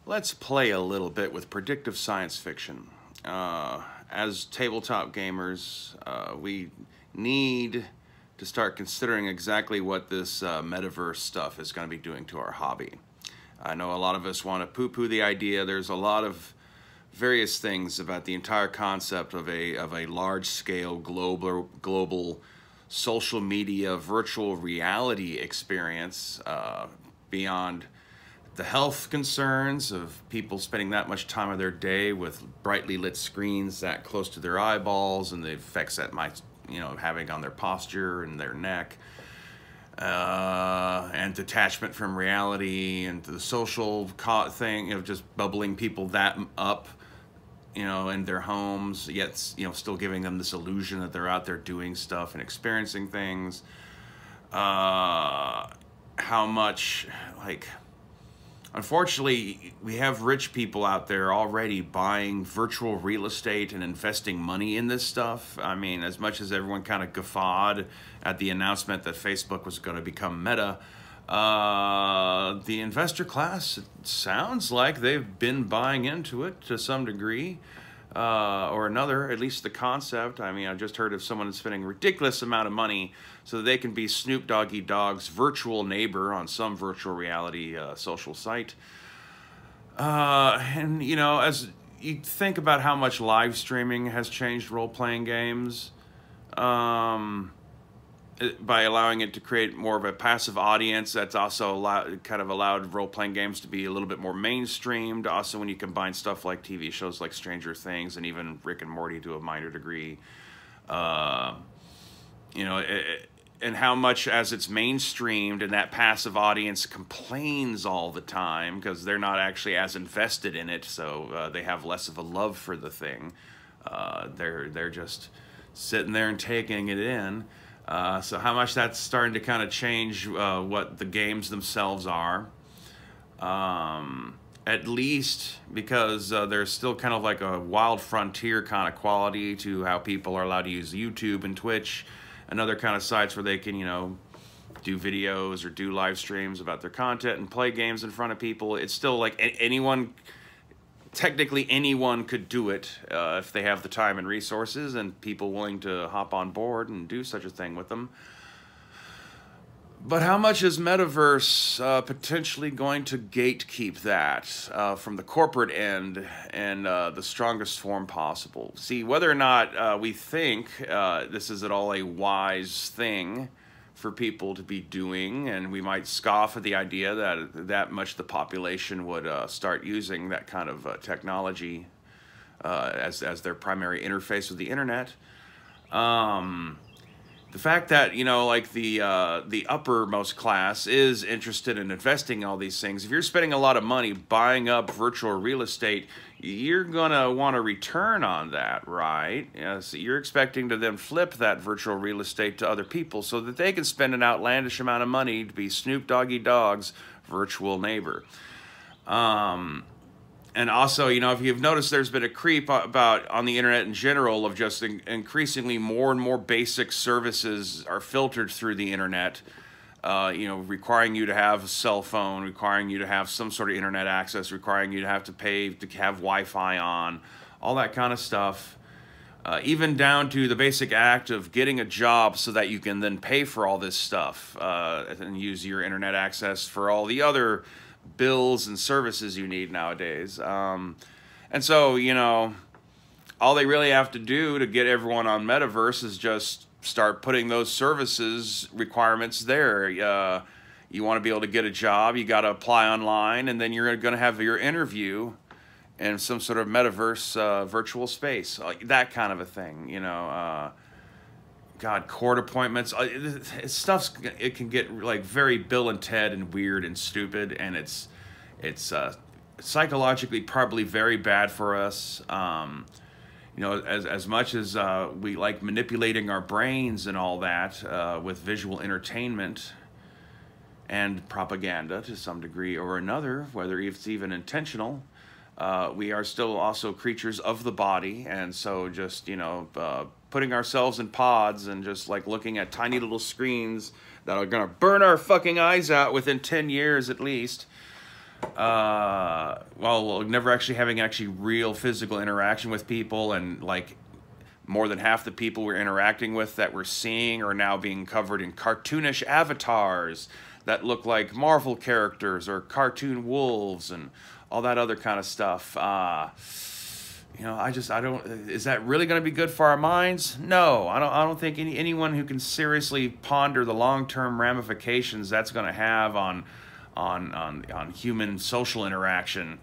let's play a little bit with predictive science fiction. As tabletop gamers, we need to start considering exactly what this metaverse stuff is going to be doing to our hobby. I know a lot of us want to poo-poo the idea. There's a lot of various things about the entire concept of a large-scale global social media virtual reality experience beyond the health concerns of people spending that much time of their day with brightly lit screens that close to their eyeballs and the effects that might, having on their posture and their neck, and detachment from reality, and the social thing of just bubbling people that up, in their homes, yet, still giving them this illusion that they're out there doing stuff and experiencing things. How much, unfortunately, we have rich people out there already buying virtual real estate and investing money in this stuff. I mean, as much as everyone kind of guffawed at the announcement that Facebook was going to become Meta, the investor class, it sounds like they've been buying into it to some degree or another, at least the concept. I mean, I just heard of someone spending a ridiculous amount of money so that they can be Snoop Doggy Dogg's virtual neighbor on some virtual reality social site. And, as you think about how much live streaming has changed role-playing games, by allowing it to create more of a passive audience, that's also allowed role-playing games to be a little bit more mainstreamed. Also, when you combine stuff like TV shows like Stranger Things and even Rick and Morty to a minor degree, and how much as it's mainstreamed and that passive audience complains all the time because they're not actually as invested in it, so they have less of a love for the thing. They're just sitting there and taking it in. So how much that's starting to kind of change what the games themselves are. At least because there's still kind of like a wild frontier kind of quality to how people are allowed to use YouTube and Twitch and other kind of sites where they can, do videos or do live streams about their content and play games in front of people. It's still like technically anyone could do it if they have the time and resources and people willing to hop on board and do such a thing with them. But how much is Metaverse potentially going to gatekeep that from the corporate end and the strongest form possible? See, whether or not we think this is at all a wise thing for people to be doing, and we might scoff at the idea that much the population would start using that kind of technology as their primary interface with the internet. The fact that, the uppermost class is interested in investing in all these things, if you're spending a lot of money buying up virtual real estate, you're going to want a return on that, right? So you're expecting to then flip that virtual real estate to other people so that they can spend an outlandish amount of money to be Snoop Doggy Dogg's virtual neighbor. And also, if you've noticed, there's been a creep about on the internet in general of just increasingly more and more basic services are filtered through the internet, requiring you to have a cell phone, requiring you to have some sort of internet access, requiring you to have to pay to have Wi-Fi on, all that kind of stuff. Even down to the basic act of getting a job so that you can then pay for all this stuff and use your internet access for all the other bills and services you need nowadays. And so, all they really have to do to get everyone on Metaverse is just start putting those services requirements there. You want to be able to get a job, you got to apply online, and then you're going to have your interview in some sort of Metaverse virtual space, like that kind of a thing, court appointments. It can get like very Bill and Ted and weird and stupid, and it's psychologically probably very bad for us. As much as we like manipulating our brains and all that with visual entertainment and propaganda to some degree or another, whether it's even intentional, we are still also creatures of the body, and so just putting ourselves in pods and just like looking at tiny little screens that are gonna burn our fucking eyes out within 10 years at least Well, never actually having real physical interaction with people, and like more than half the people we're interacting with that we're seeing are now being covered in cartoonish avatars that look like Marvel characters or cartoon wolves and all that other kind of stuff. You know, I don't. Is that really going to be good for our minds? No, I don't think anyone who can seriously ponder the long-term ramifications that's going to have on human social interaction.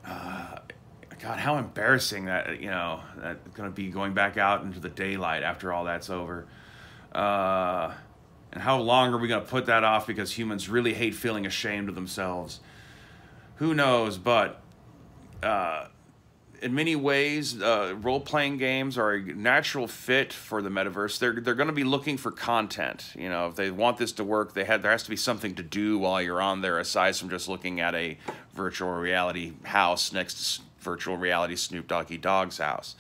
God, how embarrassing that, you know, that's going to be going back out into the daylight after all that's over. And how long are we going to put that off because humans really hate feeling ashamed of themselves? Who knows, but in many ways, role-playing games are a natural fit for the metaverse. They're going to be looking for content. You know, if they want this to work, there has to be something to do while you're on there, aside from just looking at a virtual reality house next to virtual reality Snoop Doggy Dog's house.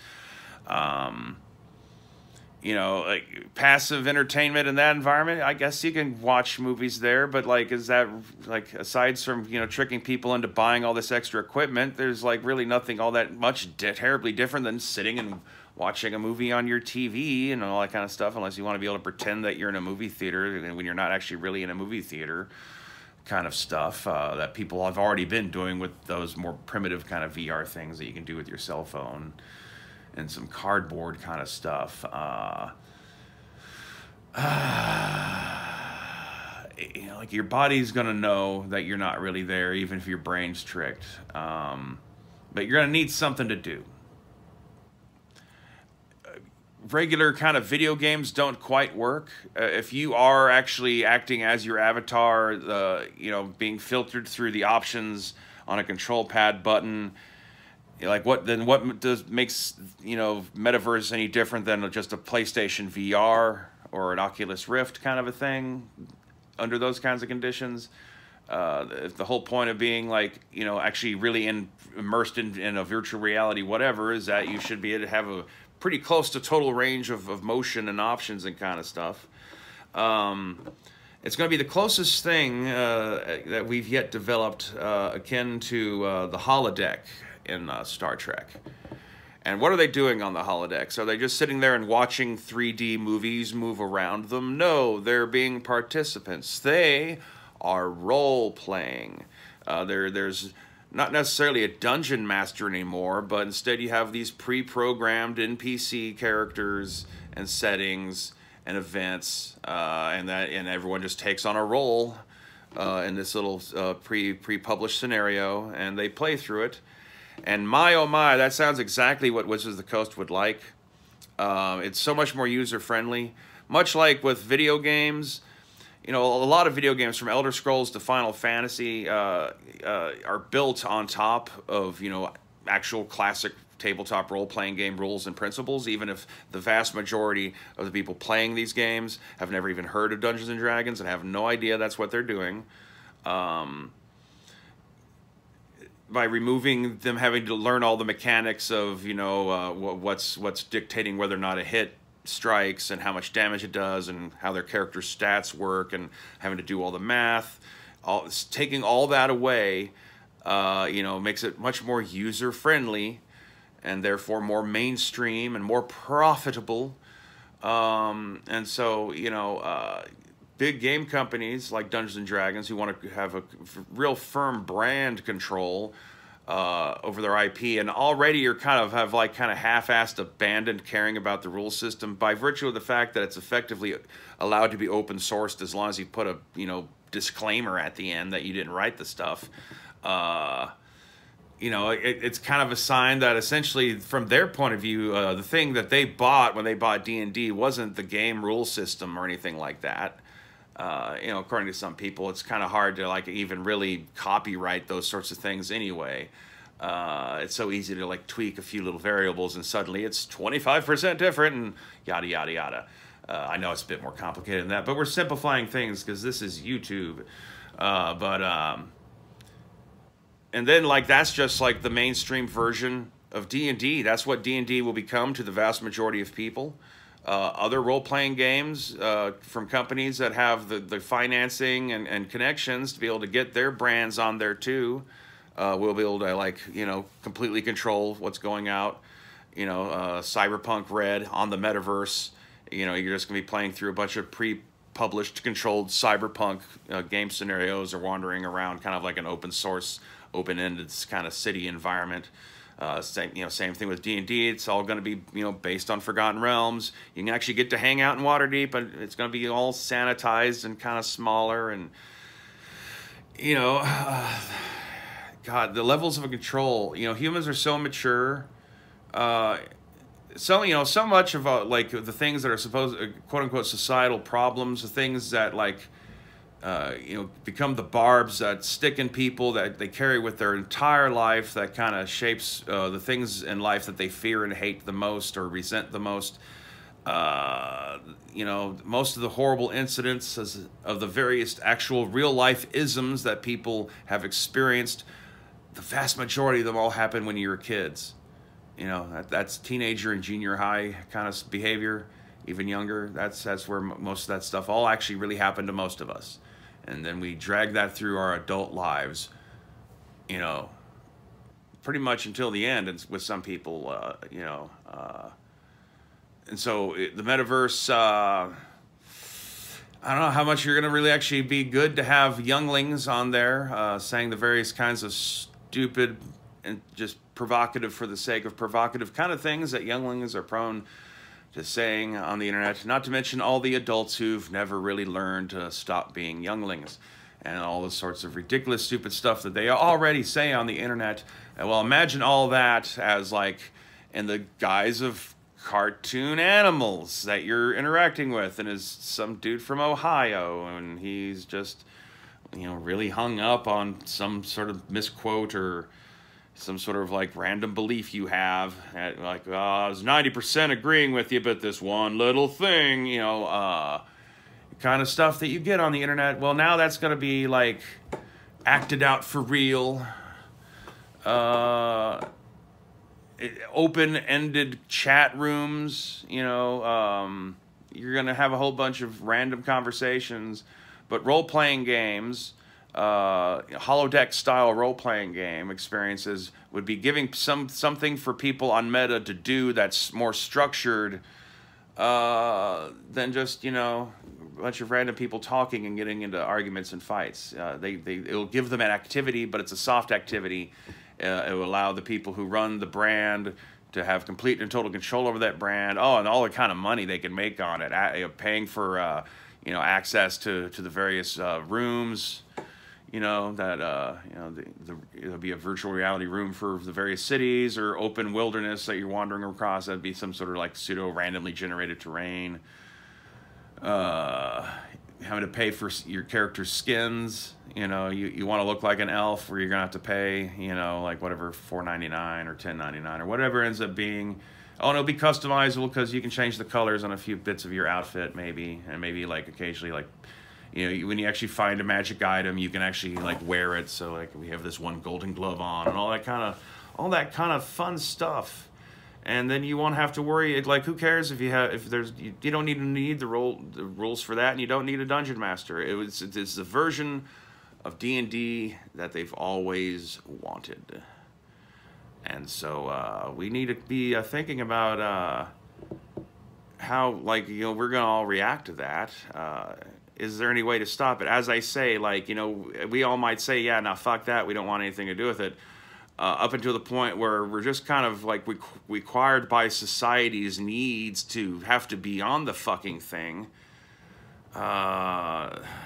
You know, like passive entertainment in that environment, I guess you can watch movies there, but like, is that, like, aside from, you know, tricking people into buying all this extra equipment, there's like really nothing all that much terribly different than sitting and watching a movie on your TV and all that kind of stuff, unless you want to be able to pretend that you're in a movie theater when you're not actually really in a movie theater, kind of stuff that people have already been doing with those more primitive kind of VR things that you can do with your cell phone and some cardboard kind of stuff. You know, like, your body's gonna know that you're not really there, even if your brain's tricked. But you're gonna need something to do. Regular kind of video games don't quite work. If you are actually acting as your avatar, you know, being filtered through the options on a control pad button, like, what makes, you know, Metaverse any different than just a PlayStation VR or an Oculus Rift kind of a thing under those kinds of conditions? If the whole point of being, like, you know, actually really immersed in a virtual reality whatever is that you should be able to have a pretty close to total range of motion and options and kind of stuff. It's going to be the closest thing that we've yet developed akin to the holodeck in Star Trek. And what are they doing on the holodecks? Are they just sitting there and watching 3D movies move around them? No, they're being participants. They are role-playing. There's not necessarily a dungeon master anymore, but instead you have these pre-programmed NPC characters and settings and events, and everyone just takes on a role in this little pre-published scenario, and they play through it. And my, oh my, that sounds exactly what Wizards of the Coast would like. It's so much more user-friendly. Much like with video games, you know, a lot of video games from Elder Scrolls to Final Fantasy are built on top of, you know, actual classic tabletop role-playing game rules and principles, even if the vast majority of the people playing these games have never even heard of Dungeons & Dragons and have no idea that's what they're doing. By removing them having to learn all the mechanics of, you know, what's dictating whether or not a hit strikes and how much damage it does and how their character's stats work and having to do all the math, taking all that away, you know, makes it much more user-friendly and therefore more mainstream and more profitable. And so, you know, big game companies like Dungeons & Dragons who want to have a real firm brand control over their IP and already are kind of half-assed abandoned caring about the rule system by virtue of the fact that it's effectively allowed to be open sourced as long as you put a, you know, disclaimer at the end that you didn't write the stuff. You know, it's kind of a sign that essentially from their point of view, the thing that they bought when they bought D&D wasn't the game rule system or anything like that. You know, according to some people, it's kind of hard to, like, even really copyright those sorts of things anyway. It's so easy to, like, tweak a few little variables and suddenly it's 25% different and yada, yada, yada. I know it's a bit more complicated than that, but we're simplifying things because this is YouTube. And then, like, that's just, like, the mainstream version of D&D. That's what D&D will become to the vast majority of people. other role-playing games from companies that have the financing and connections to be able to get their brands on there too. We'll be able to, like, you know, completely control what's going out. You know, Cyberpunk Red on the Metaverse. You know, you're just going to be playing through a bunch of pre-published, controlled Cyberpunk game scenarios, or wandering around kind of like an open source, open-ended kind of city environment. Same thing with D&D. It's all going to be, you know, based on Forgotten Realms. You can actually get to hang out in Waterdeep, but it's going to be all sanitized and kind of smaller. And, you know, God, the levels of control. You know, humans are so mature. So much of like the things that are supposed, quote unquote, societal problems, the things that, like, become the barbs that stick in people, that they carry with their entire life, that kind of shapes the things in life that they fear and hate the most or resent the most. Most of the horrible incidents of the various actual real life isms that people have experienced, the vast majority of them all happen when you were kids. You know, that's teenager and junior high kind of behavior, even younger. That's where most of that stuff all actually really happened to most of us. And then we drag that through our adult lives, you know, pretty much until the end. And with some people, and so the metaverse, I don't know how much you're going to really actually be good to have younglings on there saying the various kinds of stupid and just provocative for the sake of provocative kind of things that younglings are prone to saying on the internet, not to mention all the adults who've never really learned to stop being younglings, and all the sorts of ridiculous, stupid stuff that they already say on the internet. And well, imagine all that as, like, in the guise of cartoon animals that you're interacting with, and is some dude from Ohio, and he's just, you know, really hung up on some sort of misquote or some sort of, like, random belief you have, at, like, I was 90% agreeing with you, but this one little thing, you know, kind of stuff that you get on the internet. Well, now that's going to be, like, acted out for real. Open-ended chat rooms, you know, you're going to have a whole bunch of random conversations, but role-playing games, holodeck style role-playing game experiences would be giving something for people on Meta to do that's more structured than just, you know, a bunch of random people talking and getting into arguments and fights. It'll give them an activity, but it's a soft activity. It will allow the people who run the brand to have complete and total control over that brand. Oh, and all the kind of money they can make on it, paying for access to the various rooms. You know, that, there'll be a virtual reality room for the various cities, or open wilderness that you're wandering across. That'd be some sort of, like, pseudo-randomly generated terrain. Having to pay for your character's skins. You know, you want to look like an elf, where you're going to have to pay, you know, like, whatever, $4.99 or $10.99 or whatever it ends up being. Oh, and it'll be customizable because you can change the colors on a few bits of your outfit, maybe. And maybe, like, occasionally, like, you know, when you actually find a magic item, you can actually, like, wear it. So, like, we have this one golden glove on, and all that kind of fun stuff. And then you won't have to worry. Like, who cares if you don't need the rules for that, and you don't need a dungeon master. It's the version of D&D that they've always wanted. And so we need to be thinking about how, like, you know, we're gonna all react to that. Is there any way to stop it? As I say, like, you know, we all might say, yeah, now fuck that, we don't want anything to do with it. Up until the point where we're just kind of, like, required by society's needs to have to be on the fucking thing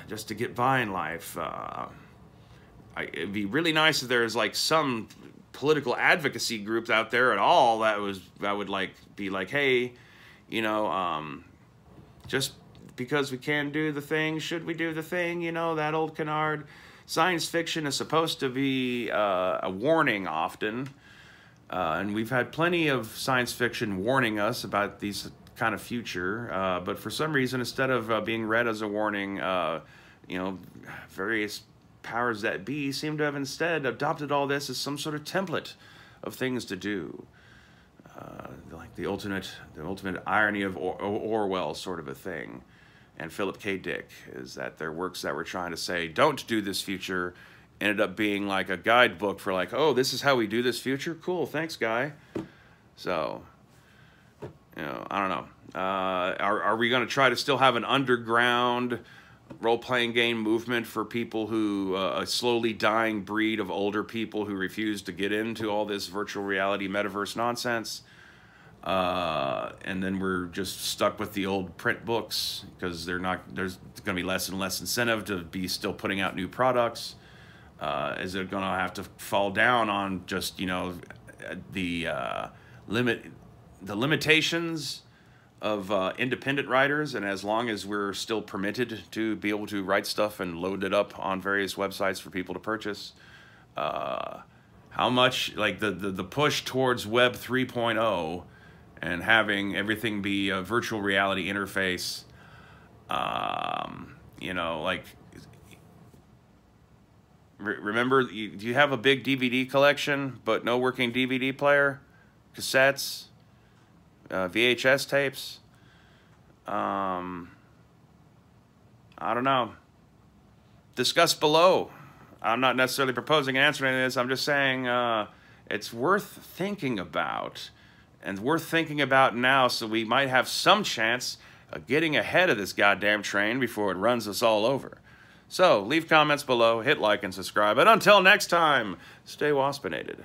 just to get by in life. It'd be really nice if there's, like, some political advocacy groups out there at all that would, like, be like, hey, you know, just because we can do the thing, should we do the thing? You know, that old canard. Science fiction is supposed to be a warning often, and we've had plenty of science fiction warning us about these kind of future, but for some reason, instead of being read as a warning, you know, various powers that be seem to have instead adopted all this as some sort of template of things to do. like the ultimate irony of Orwell sort of a thing. And Philip K. Dick, is that their works that were trying to say, don't do this future, ended up being like a guidebook for like, oh, this is how we do this future? Cool, thanks, guy. So, you know, I don't know. Are we going to try to still have an underground role-playing game movement for people who, a slowly dying breed of older people who refuse to get into all this virtual reality metaverse nonsense? And then we're just stuck with the old print books because there's going to be less and less incentive to be still putting out new products. Is it going to have to fall down on just, you know, the limitations of independent writers, and as long as we're still permitted to be able to write stuff and load it up on various websites for people to purchase, how much, like the push towards Web 3.0 and having everything be a virtual reality interface, you know, like, remember, do you have a big DVD collection but no working DVD player, cassettes, VHS tapes? I don't know. Discuss below. I'm not necessarily proposing an answer to this. I'm just saying it's worth thinking about, and worth thinking about now, so we might have some chance of getting ahead of this goddamn train before it runs us all over. So leave comments below, hit like and subscribe, and until next time, stay waspinated.